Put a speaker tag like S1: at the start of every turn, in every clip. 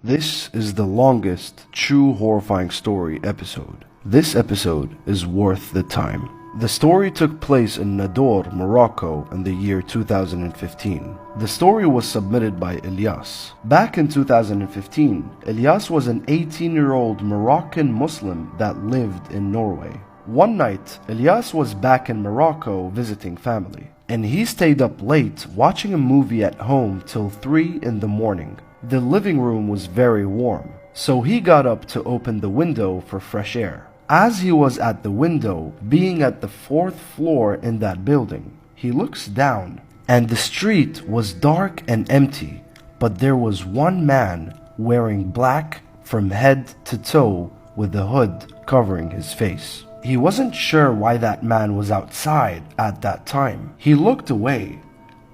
S1: This is the longest true horrifying story episode. This episode is worth the time. The story took place in Nador, Morocco in the year 2015. The story was submitted by Ilyas. Back in 2015, Ilyas was an 18-year-old Moroccan Muslim that lived in Norway. One night, Ilyas was back in Morocco visiting family, and he stayed up late watching a movie at home till 3 in the morning. The living room was very warm, so he got up to open the window for fresh air. As he was at the window, being at the 4th floor in that building, he looks down, and the street was dark and empty, but there was one man wearing black from head to toe with a hood covering his face. He wasn't sure why that man was outside at that time. He looked away,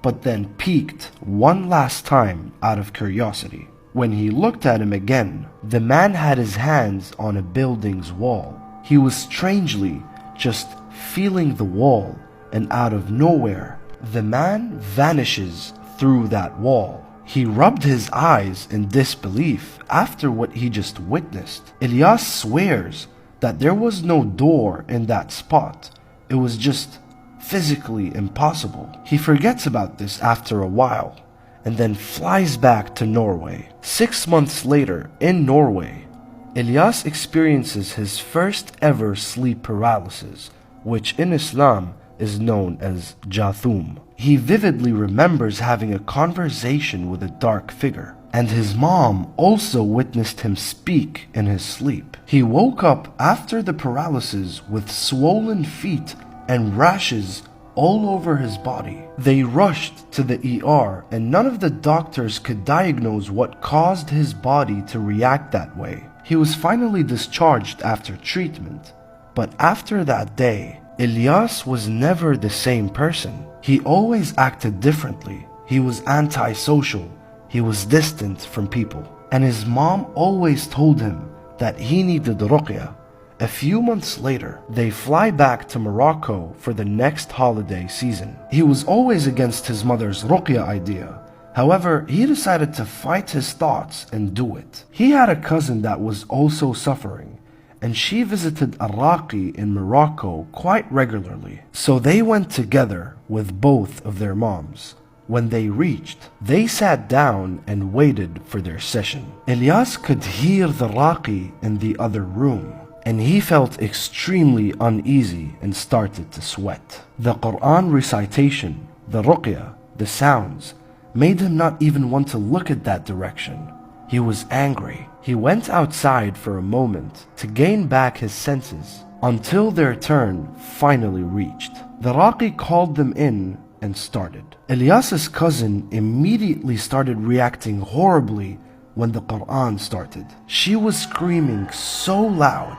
S1: but then peeked one last time out of curiosity. When he looked at him again, the man had his hands on a building's wall. He was strangely just feeling the wall, and out of nowhere, the man vanishes through that wall. He rubbed his eyes in disbelief after what he just witnessed. Ilyas swears that there was no door in that spot. It was just physically impossible. He forgets about this after a while and then flies back to Norway. 6 months later, in Norway, Ilyas experiences his first ever sleep paralysis, which in Islam is known as Jathum. He vividly remembers having a conversation with a dark figure, and his mom also witnessed him speak in his sleep. He woke up after the paralysis with swollen feet and rashes all over his body. They rushed to the ER, and none of the doctors could diagnose what caused his body to react that way. He was finally discharged after treatment, but after that day, Ilyas was never the same person. He always acted differently. He was antisocial. He was distant from people. And his mom always told him that he needed ruqya. A few months later, they fly back to Morocco for the next holiday season. He was always against his mother's ruqya idea. However, he decided to fight his thoughts and do it. He had a cousin that was also suffering, and she visited a raqi in Morocco quite regularly. So they went together with both of their moms. When they reached, they sat down and waited for their session. Ilyas could hear the raqi in the other room, and he felt extremely uneasy and started to sweat. The Quran recitation, the ruqya, the sounds, made him not even want to look at that direction. He was angry. He went outside for a moment to gain back his senses until their turn finally reached. The raqi called them in and started. Ilyas's cousin immediately started reacting horribly when the Quran started. She was screaming so loud.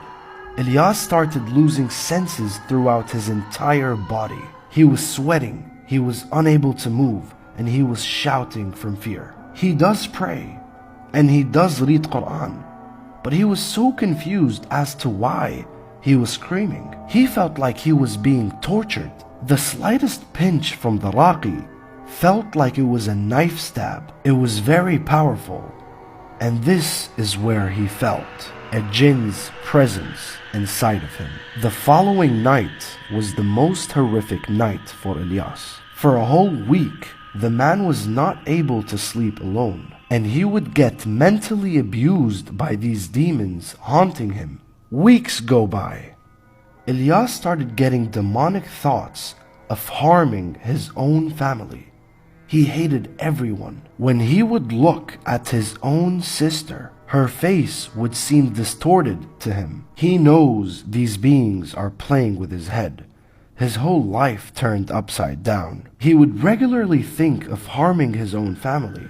S1: Ilyas started losing senses throughout his entire body. He was sweating, he was unable to move, and he was shouting from fear. He does pray, and he does read Quran, but he was so confused as to why he was screaming. He felt like he was being tortured. The slightest pinch from the raqi felt like it was a knife stab. It was very powerful, and this is where he felt a jinn's presence inside of him. The following night was the most horrific night for Ilyas. For a whole week, the man was not able to sleep alone, and he would get mentally abused by these demons haunting him. Weeks go by. Ilyas started getting demonic thoughts of harming his own family. He hated everyone. When he would look at his own sister, her face would seem distorted to him. He knows these beings are playing with his head. His whole life turned upside down. He would regularly think of harming his own family,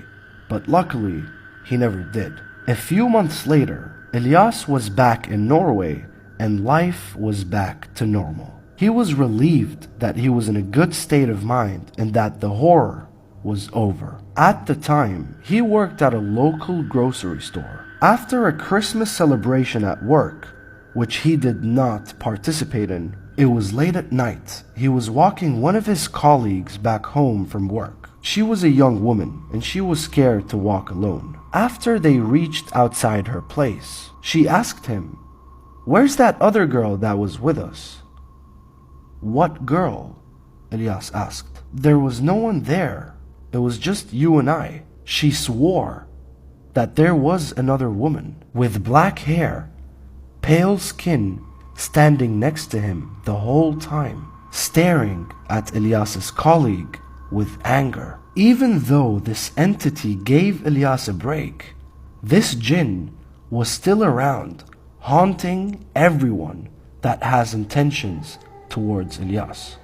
S1: but luckily, he never did. A few months later, Ilyas was back in Norway, and life was back to normal. He was relieved that he was in a good state of mind and that the horror was over. At the time, he worked at a local grocery store. After a Christmas celebration at work, which he did not participate in, it was late at night. He was walking one of his colleagues back home from work. She was a young woman, and she was scared to walk alone. After they reached outside her place, she asked him, "Where's that other girl that was with us?" "What girl?" Ilyas asked. "There was no one there. It was just you and I." She swore that there was another woman with black hair, pale skin, standing next to him the whole time, staring at Ilyas's colleague with anger. Even though this entity gave Ilyas a break, this jinn was still around, haunting everyone that has intentions towards Ilyas.